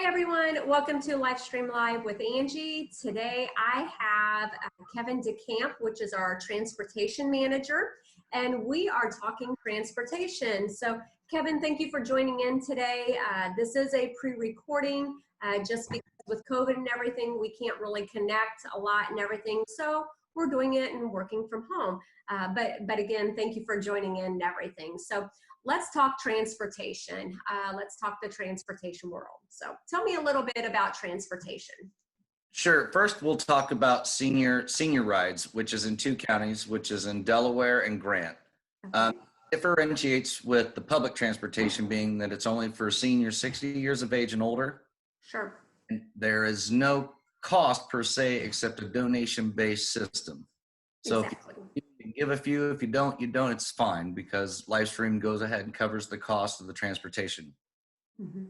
Hi everyone, welcome to LifeStream Live with Angie. Today I have Kevin DeCamp, which is our transportation manager, and we are talking transportation. So Kevin, thank you for joining in today. This is a pre-recording just because with COVID and everything, we can't really connect a lot and everything. So we're doing it and working from home. But again, thank you for joining in and everything. So let's talk transportation. Let's talk the transportation world. So tell me a little bit about transportation. Sure. First, we'll talk about senior rides, which is in two counties, which is in Delaware and Grant. Okay. Differentiates with the public transportation being that it's only for seniors 60 years of age and older. Sure. And there is no cost per se except a donation-based system. So Exactly. if you can give a few, if you don't, it's fine because LifeStream goes ahead and covers the cost of the transportation. Mm-hmm.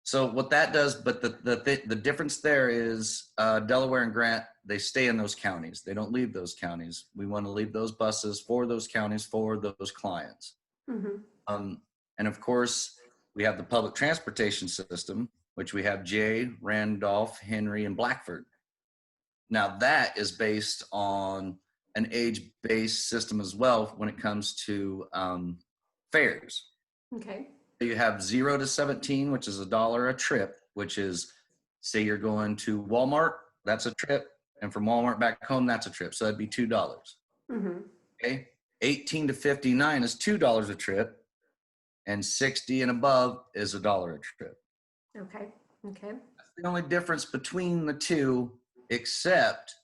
So what that does, but the difference there is Delaware and Grant, they stay in those counties. They don't leave those counties. We want to leave those buses for those counties, for those clients. Mm-hmm. And of course, we have the public transportation system, which we have Jay, Randolph, Henry, and Blackford. Now that is based on an age-based system as well when it comes to fares. Okay. You have 0 to 17, which is $1 a trip, which is, say you're going to Walmart, that's a trip. And from Walmart back home, that's a trip. So that'd be $2. Mm-hmm. Okay. 18 to 59 is $2 a trip. And 60 and above is $1 a trip. Okay. Okay. That's the only difference between the two, except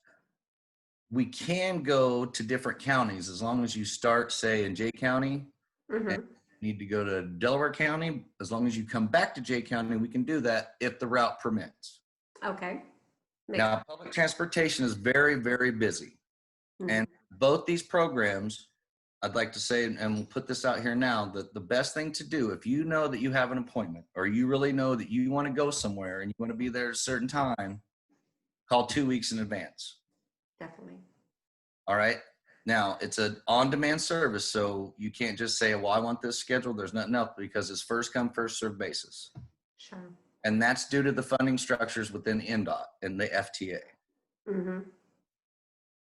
we can go to different counties as long as you start, say, in Jay County. Mm-hmm. And need to go to Delaware County. As long as you come back to Jay County, we can do that if the route permits. Okay. Now, public transportation is very, very busy. Mm-hmm. And both these programs, I'd like to say, and we'll put this out here now, that the best thing to do, if you know that you have an appointment or you really know that you want to go somewhere and you want to be there at a certain time, call 2 weeks in advance. Definitely. All right. Now, it's an on-demand service, so you can't just say, well, I want this scheduled. There's nothing else because it's first come, first served basis. Sure. And that's due to the funding structures within NDOT and the FTA. Mm-hmm.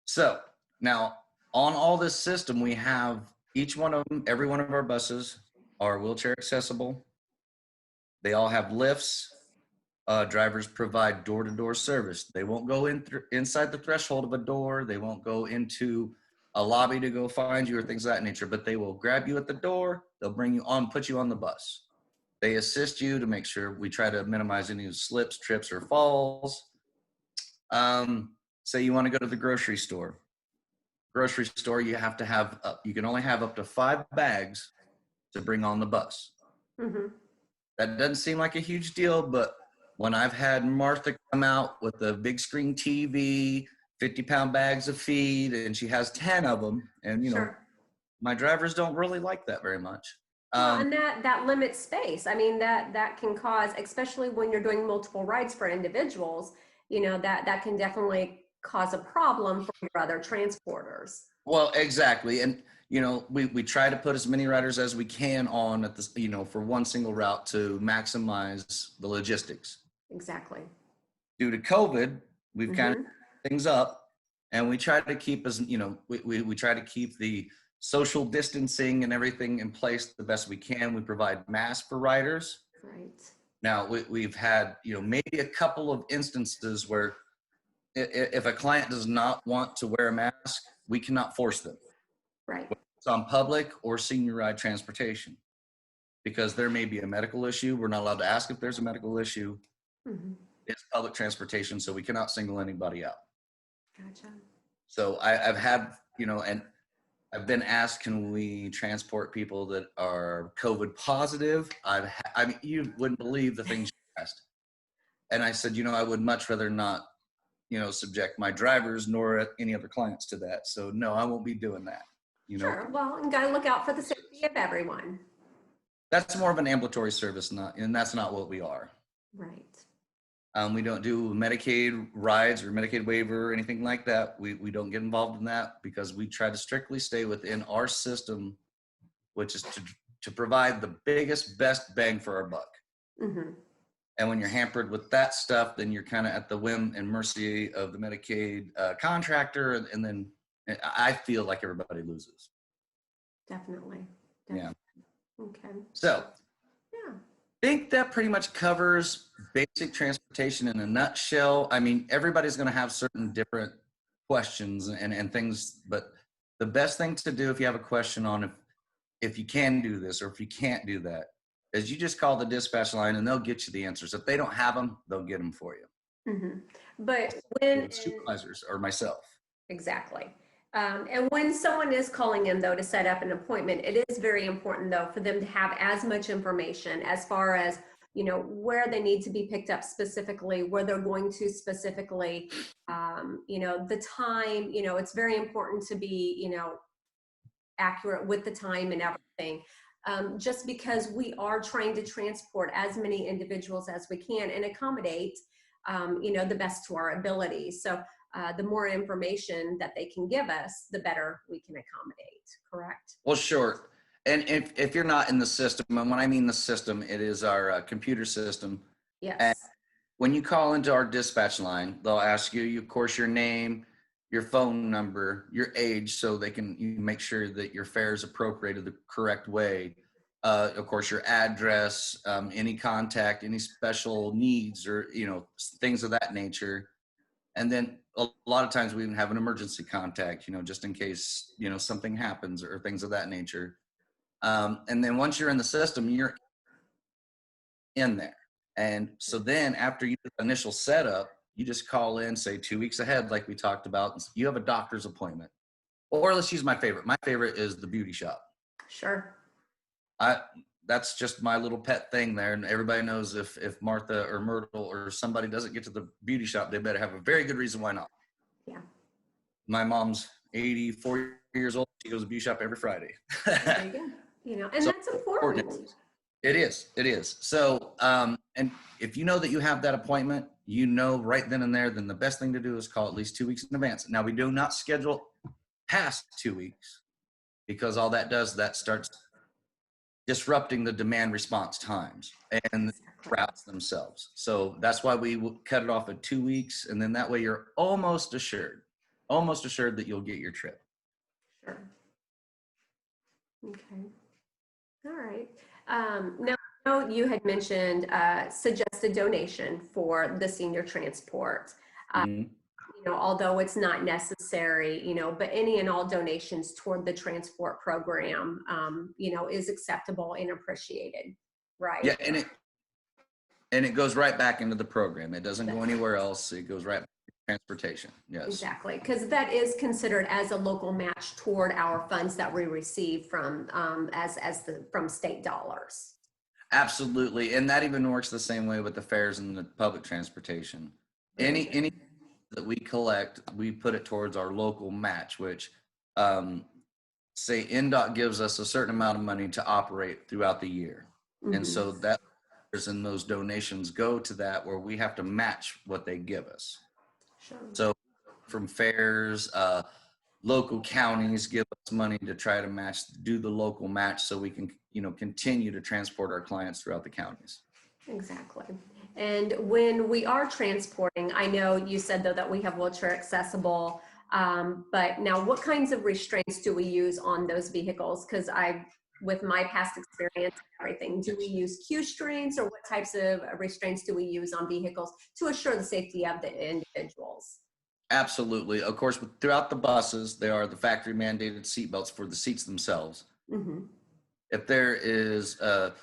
So now on all this system, we have each one of them, every one of our buses are wheelchair accessible. They all have lifts. Drivers provide door-to-door service. They won't go inside the threshold of a door. They won't go into a lobby to go find you or things of that nature, but they will grab you at the door. They'll bring you on, put you on the bus. They assist you to make sure we try to minimize any slips, trips, or falls. Say you want to go to the grocery store. Grocery store, you have to have, you can only have up to 5 bags to bring on the bus. Mm-hmm. That doesn't seem like a huge deal, but when I've had Martha come out with a big screen TV, 50-pound bags of feed, and she has 10 of them, and you know, Sure. my drivers don't really like that very much. Well, and that limits space. I mean, that can cause, especially when you're doing multiple rides for individuals, you know, that can definitely cause a problem for your other transporters. Well, exactly. And, you know, we try to put as many riders as we can on at this, you know, for one single route to maximize the logistics. Exactly. Due to COVID, we've kind of Mm-hmm. things up, and we try to keep, as you know, we try to keep the social distancing and everything in place the best we can. We provide masks for riders. Right. Now we've had, you know, maybe a couple of instances where if a client does not want to wear a mask, we cannot force them. Right. It's on public or senior ride transportation because there may be a medical issue. We're not allowed to ask if there's a medical issue. Mm-hmm. It's public transportation, so we cannot single anybody out. Gotcha. So I've had, you know, and I've been asked, can we transport people that are COVID positive? I mean, you wouldn't believe the things you asked. And I said, you know, I would much rather not, you know, subject my drivers nor any other clients to that. So no, I won't be doing that. You know, Sure. Well, you got to look out for the safety of everyone. that's more of an ambulatory service, and that's not what we are. Right. We don't do Medicaid rides or Medicaid waiver or anything like that. We don't get involved in that because we try to strictly stay within our system, which is to provide the biggest, best bang for our buck. Mm-hmm. And when you're hampered with that stuff, then you're kind of at the whim and mercy of the Medicaid contractor. And then I feel like everybody loses. Definitely. Yeah. Okay. So Yeah. I think that pretty much covers basic transportation in a nutshell. I mean, everybody's going to have certain different questions and things, but the best thing to do if you have a question on if you can do this or if you can't do that is you just call the dispatch line and they'll get you the answers. If they don't have them, they'll get them for you. Mm-hmm. But when supervisors or myself. Exactly. And when someone is calling in, though, to set up an appointment, it is very important, though, for them to have as much information as far as, you know, where they need to be picked up specifically, where they're going to specifically, you know, the time. You know, it's very important to be, you know, accurate with the time and everything. Just because we are trying to transport as many individuals as we can and accommodate, you know, the best to our ability. So the more information that they can give us, the better we can accommodate, correct? Well, sure. And if you're not in the system, and when I mean the system, it is our computer system. Yes. And when you call into our dispatch line, they'll ask you, of course, your name, your phone number, your age, so they can you make sure that your fare is appropriated the correct way. Of course, your address, any contact, any special needs, or you know things of that nature. And then a lot of times we even have an emergency contact, you know, just in case you know something happens or things of that nature. And then once you're in the system, you're in there. And so then after you do the initial setup, you just call in, say 2 weeks ahead, like we talked about, and you have a doctor's appointment. Or let's use my favorite. My favorite is the beauty shop. Sure. That's just my little pet thing there. And everybody knows if Martha or Myrtle or somebody doesn't get to the beauty shop, they better have a very good reason why not. Yeah. My mom's 84 years old. She goes to the beauty shop every Friday. There you go. You know, and so that's important. It is. So, and if you know that you have that appointment, you know right then and there, then the best thing to do is call at least 2 weeks in advance. Now, we do not schedule past 2 weeks because all that does, that starts disrupting the demand response times and routes themselves. So that's why we cut it off at 2 weeks. And then that way you're almost assured that you'll get your trip. Sure. Okay. All right. Now you had mentioned suggested donation for the senior transport. You know, although it's not necessary, you know, but any and all donations toward the transport program, you know, is acceptable and appreciated, right? Yeah, and it goes right back into the program. It doesn't go anywhere else. It goes right back to transportation. Yes. Exactly, because that is considered as a local match toward our funds that we receive from from state dollars. Absolutely, and that even works the same way with the fares and the public transportation. Any that we collect, we put it towards our local match, which say NDOT gives us a certain amount of money to operate throughout the year. And so that and those donations go to that where we have to match what they give us. Sure. So from fares, local counties give us money to try to do the local match so we can, you know, continue to transport our clients throughout the counties. Exactly. And when we are transporting, I know you said though that we have wheelchair accessible, but now what kinds of restraints do we use on those vehicles? Because with my past experience and everything, do we use Q strings or what types of restraints do we use on vehicles to assure the safety of the individuals? Absolutely. Of course, throughout the buses, there are the factory mandated seatbelts for the seats themselves. If there is a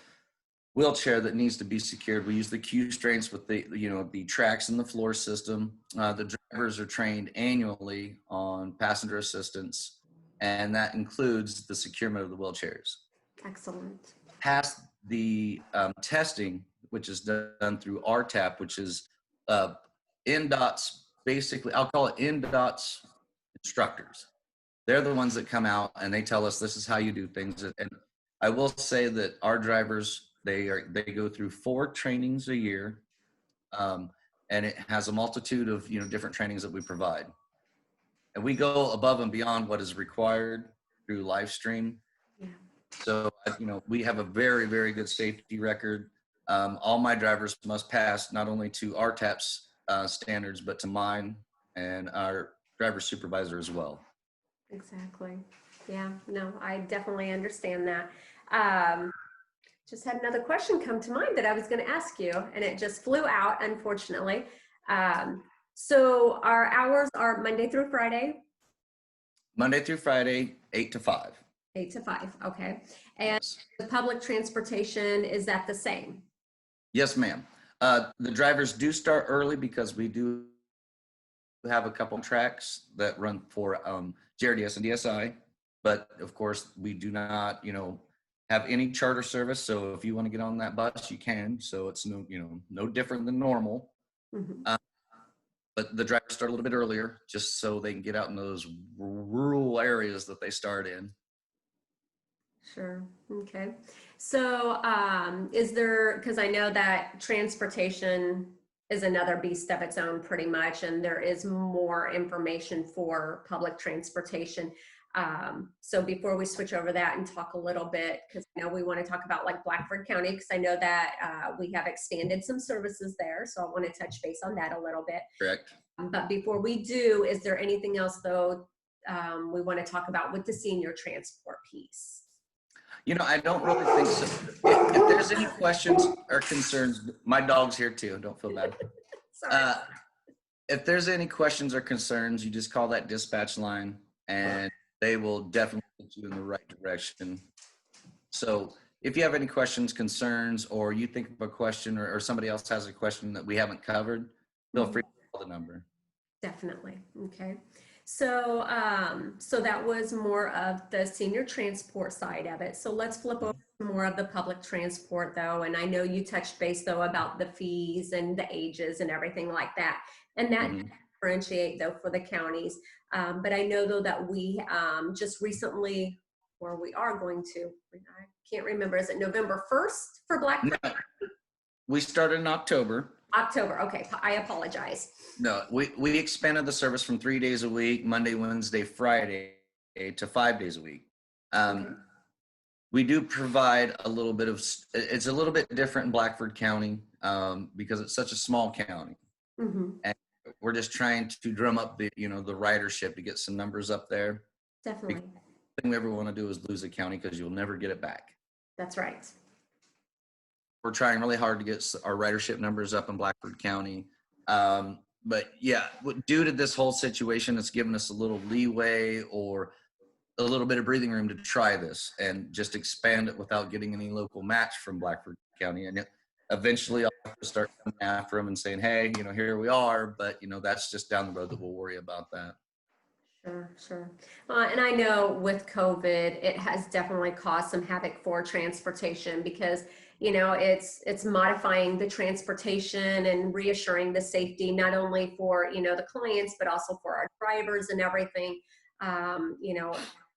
wheelchair that needs to be secured, we use the Q strings with the tracks in the floor system. The drivers are trained annually on passenger assistance, and that includes the securement of the wheelchairs. Excellent. Past the testing, which is done through RTAP, which is NDOT's, basically, I'll call it NDOT's instructors. They're the ones that come out and they tell us this is how you do things. And I will say that our drivers, they go through 4 trainings a year, and it has a multitude of different trainings that we provide. And we go above and beyond what is required through LifeStream. Yeah. So we have a very, very good safety record. All my drivers must pass not only to our TAPS standards, but to mine and our driver supervisor as well. Exactly. Yeah, no, I definitely understand that. Um, just had another question come to mind that I was going to ask you, and it just flew out, unfortunately. So our hours are Monday through Friday, Monday through Friday, 8 to 5. 8 to 5. Okay. And Yes. the public transportation, is that the same? Yes, ma'am. The drivers do start early because we do have a couple tracks that run for JRDS and DSI, but of course we do not, have any charter service. So if you want to get on that bus, you can. So it's no different than normal. Mhm. But the drivers start a little bit earlier, just so they can get out in those rural areas that they start in. Sure. Okay. So, is there, because I know that transportation is another beast of its own pretty much, and there is more information for public transportation. So before we switch over that and talk a little bit, because I know we want to talk about like Blackford County, because I know that we have expanded some services there. So I want to touch base on that a little bit. Correct. But before we do, is there anything else though we want to talk about with the senior transport piece? I don't really think so. If there's any questions or concerns, my dog's here too. Don't feel bad. Sorry. If there's any questions or concerns, you just call that dispatch line and they will definitely put you in the right direction. So if you have any questions, concerns, or you think of a question or somebody else has a question that we haven't covered, feel free to call the number. Definitely. Okay. So, so that was more of the senior transport side of it. So let's flip over to more of the public transport though. And I know you touched base though about the fees and the ages and everything like that. And that differentiate though for the counties. But I know though that we just recently, or we are going to, I can't remember, is it November 1st for Blackford? No, we started in October. October. Okay. I apologize. No, we expanded the service from 3 days a week, Monday, Wednesday, Friday, to 5 days a week. Okay. We do provide a little bit of, it's a little bit different in Blackford County because it's such a small county. And we're just trying to drum up the ridership to get some numbers up there. Definitely. The thing we ever want to do is lose a county because you'll never get it back. That's right. We're trying really hard to get our ridership numbers up in Blackford County. But yeah, due to this whole situation, it's given us a little leeway or a little bit of breathing room to try this and just expand it without getting any local match from Blackford County. And eventually I'll have to start coming after them and saying, hey, here we are. But, that's just down the road that we'll worry about that. Sure. And I know with COVID, it has definitely caused some havoc for transportation because, it's modifying the transportation and reassuring the safety, not only for, the clients, but also for our drivers and everything.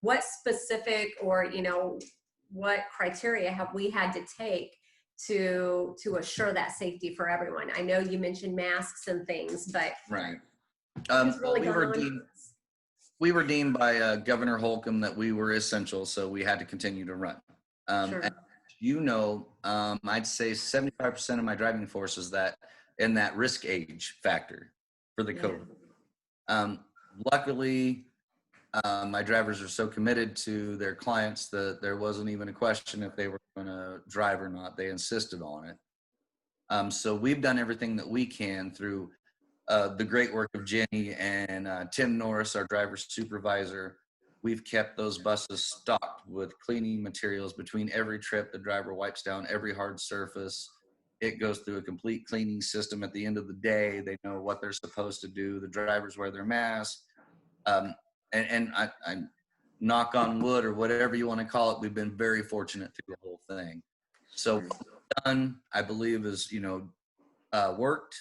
What specific or, what criteria have we had to take to assure that safety for everyone? I know you mentioned masks and things, but right. Really we were deemed by Governor Holcomb that we were essential, so we had to continue to run. Sure. And I'd say 75% of my driving force is that in that risk age factor for the COVID. Luckily, my drivers are so committed to their clients that there wasn't even a question if they were going to drive or not. They insisted on it. So we've done everything that we can through the great work of Jenny and Tim Norris, our driver supervisor. We've kept those buses stocked with cleaning materials between every trip. The driver wipes down every hard surface. It goes through a complete cleaning system at the end of the day. They know what they're supposed to do. The drivers wear their masks. And I knock on wood or whatever you want to call it, we've been very fortunate through the whole thing. So what we've done, I believe, is, worked.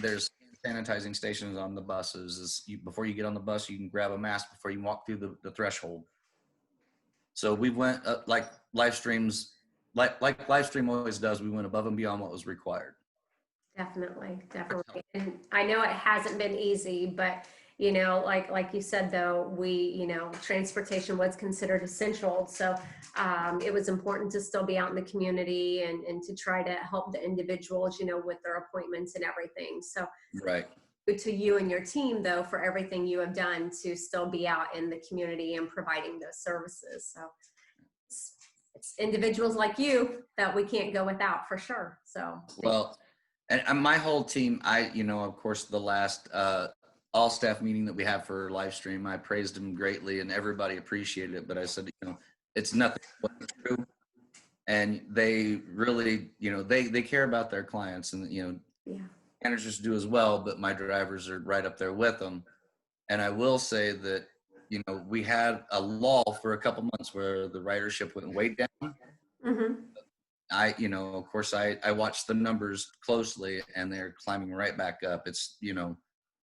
There's sanitizing stations on the buses. Before you get on the bus, you can grab a mask before you walk through the threshold. So we went like LifeStream's, like LifeStream always does. We went above and beyond what was required. Definitely. And I know it hasn't been easy, but like you said, though, transportation was considered essential. So it was important to still be out in the community and to try to help the individuals, with their appointments and everything. So Right. to you and your team, though, for everything you have done to still be out in the community and providing those services. So it's individuals like you that we can't go without, for sure. So Well, and my whole team, of course, the last all staff meeting that we had for LifeStream, I praised them greatly and everybody appreciated it. But I said, it's nothing but true. And they really, they care about their clients, and, yeah. managers do as well, but my drivers are right up there with them. And I will say that, we had a lull for a couple months where the ridership went way down. Mm-hmm. Of course, I watched the numbers closely, and they're climbing right back up. It's,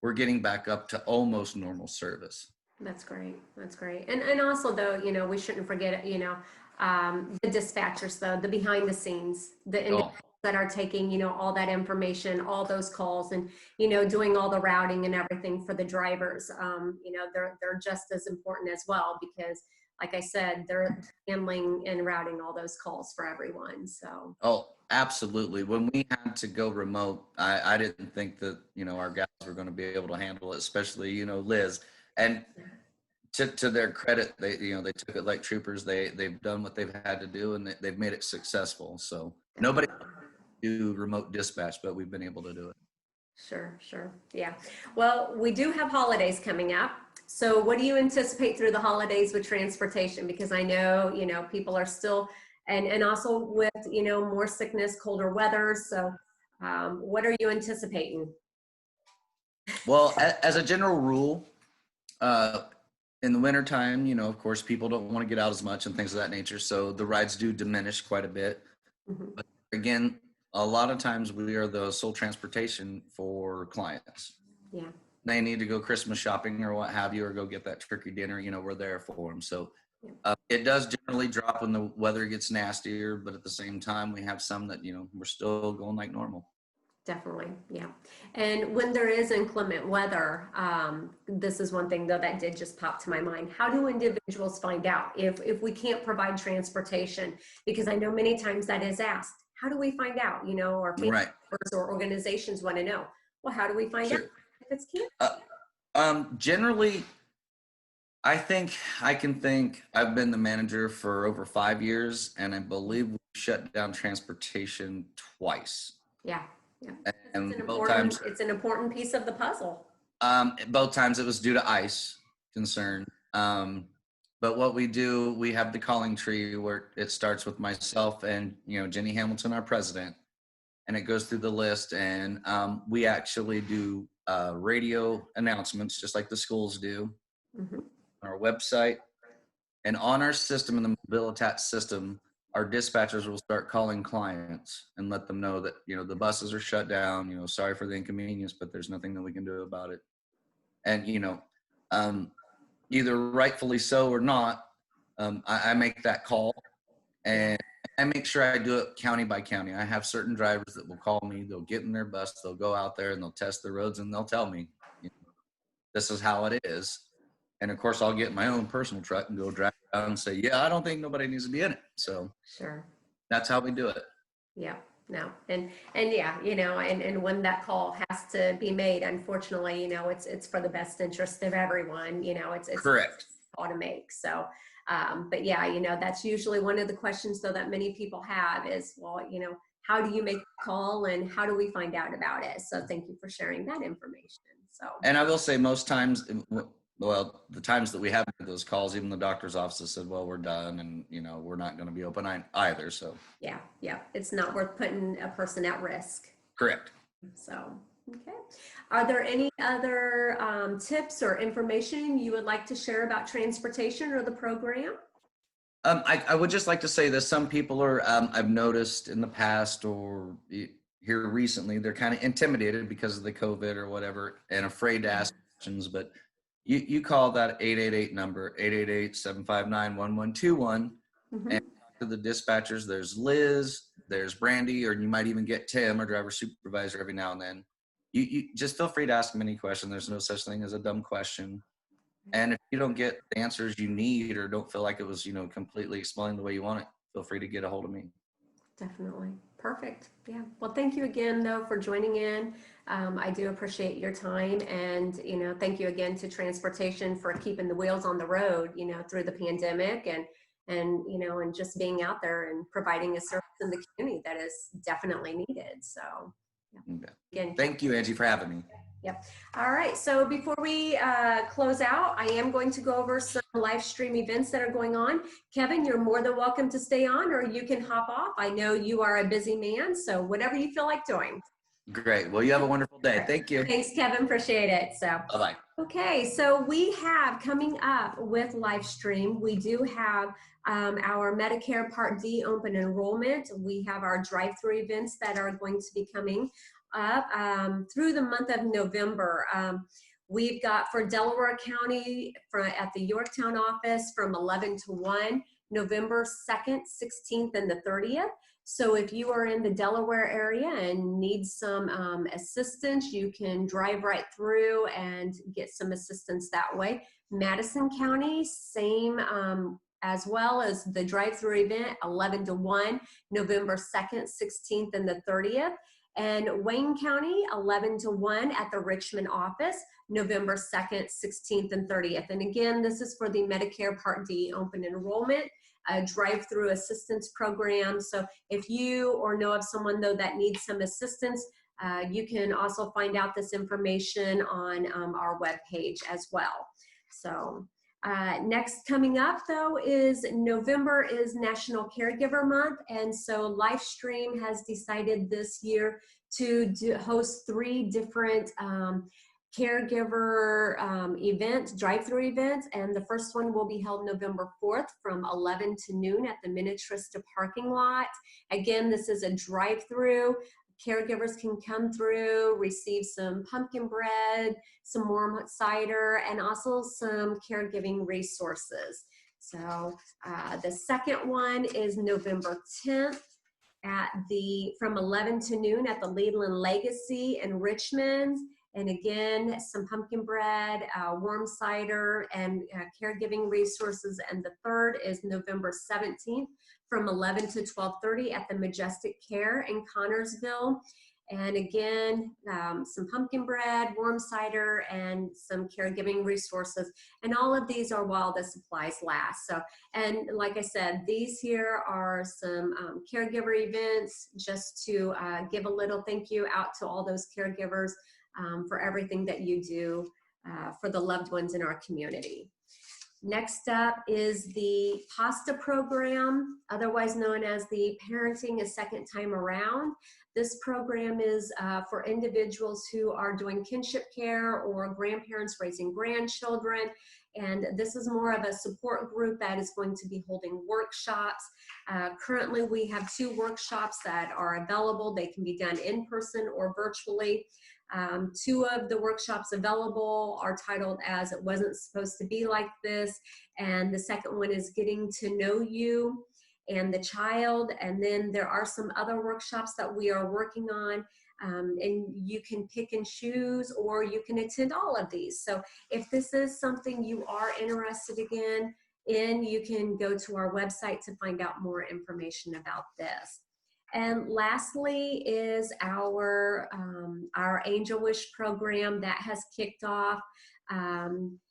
we're getting back up to almost normal service. That's great. That's great. And also, though, we shouldn't forget, the dispatchers, though, the behind the scenes, the individuals that are taking, all that information, all those calls, and, doing all the routing and everything for the drivers. They're just as important as well, because like I said, they're handling and routing all those calls for everyone. So. Oh, absolutely. When we had to go remote, I didn't think that, our guys were going to be able to handle it, especially, Liz. And to their credit, they took it like troopers. They've done what they've had to do, and they've made it successful. So nobody do remote dispatch, but we've been able to do it. Sure. Yeah. Well, we do have holidays coming up. So what do you anticipate through the holidays with transportation? Because I know, people are still, and also with, more sickness, colder weather. So what are you anticipating? Well, as a general rule, in the wintertime, of course, people don't want to get out as much and things of that nature. So the rides do diminish quite a bit. Mm-hmm. But again, a lot of times we are the sole transportation for clients. Yeah. They need to go Christmas shopping or what have you, or go get that turkey dinner, we're there for them. So it does generally drop when the weather gets nastier, but at the same time, we have some that, we're still going like normal. Definitely. Yeah. And when there is inclement weather, this is one thing, though, that did just pop to my mind. How do individuals find out if we can't provide transportation? Because I know many times that is asked. How do we find out, or right. or organizations want to know, well, how do we find out if it's canceled? Generally, I've been the manager for over 5 years, and I believe we shut down transportation twice. Yeah. And it's an important piece of the puzzle. Both times it was due to ice concern. But what we do, we have the calling tree where it starts with myself and, Jenny Hamilton, our president, and it goes through the list. And we actually do radio announcements, just like the schools do, mm-hmm. on our website. And on our system, in the Mobilitat system, our dispatchers will start calling clients and let them know that, the buses are shut down, sorry for the inconvenience, but there's nothing that we can do about it. And, either rightfully so or not, I make that call, and I make sure I do it county by county. I have certain drivers that will call me, they'll get in their bus, they'll go out there and they'll test the roads, and they'll tell me, this is how it is. And of course, I'll get my own personal truck and go drive around and say, yeah, I don't think nobody needs to be in it. So sure, that's how we do it. Yeah, no. And yeah, and when that call has to be made, unfortunately, it's for the best interest of everyone, it's correct call to make. So, but yeah, that's usually one of the questions, though, that many people have is, well, how do you make a call and how do we find out about it? So thank you for sharing that information. So, and I will say most times, well, the times that we have those calls, even the doctor's office said, well, we're done, and, we're not going to be open either. So yeah, it's not worth putting a person at risk. Correct. So, okay. Are there any other tips or information you would like to share about transportation or the program? I would just like to say that some people are, I've noticed in the past or here recently, they're kind of intimidated because of the COVID or whatever and afraid to ask questions, but you call that 888 number, 888-759-1121. Mm-hmm. And to the dispatchers, there's Liz, there's Brandy, or you might even get Tim, our driver supervisor, every now and then. you just feel free to ask them any question. There's no such thing as a dumb question. And if you don't get the answers you need or don't feel like it was, completely explained the way you want it, feel free to get a hold of me. Definitely. Perfect. Yeah. Well, thank you again, though, for joining in. I do appreciate your time, and, thank you again to Transportation for keeping the wheels on the road, through the pandemic, and just being out there and providing a service in the community that is definitely needed. So, yeah. Again, Thank you, Angie, for having me. Yep. All right. So before we close out, I am going to go over some live stream events that are going on. Kevin, you're more than welcome to stay on, or you can hop off. I know you are a busy man, so whatever you feel like doing. Great. Well, you have a wonderful day. Thank you. Thanks, Kevin. Appreciate it. So, bye-bye. Okay. So we have coming up with LifeStream, we do have our Medicare Part D open enrollment. We have our drive-through events that are going to be coming up through the month of November. We've got for Delaware County at the Yorktown office from 11 to 1, November 2nd, 16th, and the 30th. So if you are in the Delaware area and need some assistance, you can drive right through and get some assistance that way. Madison County, same as well as the drive-through event, 11 to 1, November 2nd, 16th, and the 30th. And Wayne County, 11 to 1 at the Richmond office, November 2nd, 16th, and 30th. And again, this is for the Medicare Part D open enrollment drive-through assistance program. So if you or know of someone, though, that needs some assistance, you can also find out this information on our webpage as well. So next coming up, though, is November is National Caregiver Month. And so LifeStream has decided this year to host 3 different caregiver event, drive-through events, and the first one will be held November 4th from 11 to noon at the Minnetrista parking lot. Again, this is a drive-through. Caregivers can come through, receive some pumpkin bread, some warm cider, and also some caregiving resources. So the second one is November 10th from 11 to noon at the Leland Legacy in Richmond. And again, some pumpkin bread, warm cider, and caregiving resources. And the third is November 17th from 11 to 12:30 at the Majestic Care in Connorsville. And again, some pumpkin bread, warm cider, and some caregiving resources. And all of these are while the supplies last. So, and like I said, these here are some caregiver events just to give a little thank you out to all those caregivers for everything that you do for the loved ones in our community. Next up is the PASTA program, otherwise known as the Parenting a Second Time Around. This program is for individuals who are doing kinship care or grandparents raising grandchildren. And this is more of a support group that is going to be holding workshops. Currently, we have 2 workshops that are available. They can be done in person or virtually. 2 of the workshops available are titled as It Wasn't Supposed to Be Like This, and the second one is Getting to Know You and the Child. And then there are some other workshops that we are working on, and you can pick and choose, or you can attend all of these. So if this is something you are interested in, you can go to our website to find out more information about this. And lastly is our Angel Wish program that has kicked off.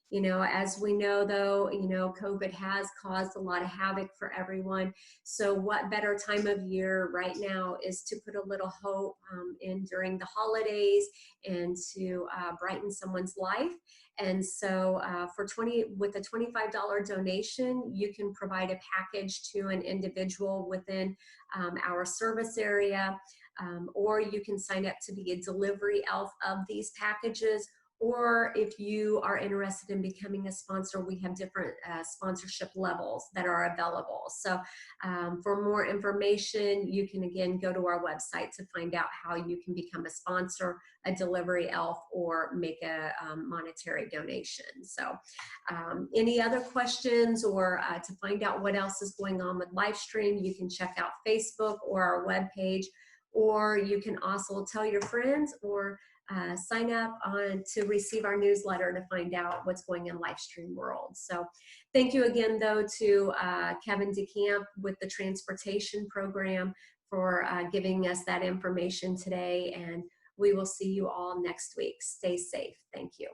You know, as we know, though, you know, COVID has caused a lot of havoc for everyone. So what better time of year right now is to put a little hope in during the holidays and to brighten someone's life. And so with a $25 donation, you can provide a package to an individual within our service area, or you can sign up to be a delivery elf of these packages. Or if you are interested in becoming a sponsor, we have different sponsorship levels that are available. So for more information, you can again go to our website to find out how you can become a sponsor, a delivery elf, or make a monetary donation. So any other questions or to find out what else is going on with LifeStream, you can check out Facebook or our webpage, or you can also tell your friends or sign up on to receive our newsletter to find out what's going in LifeStream world. So thank you again, though, to Kevin DeCamp with the transportation program for giving us that information today. And we will see you all next week. Stay safe. Thank you.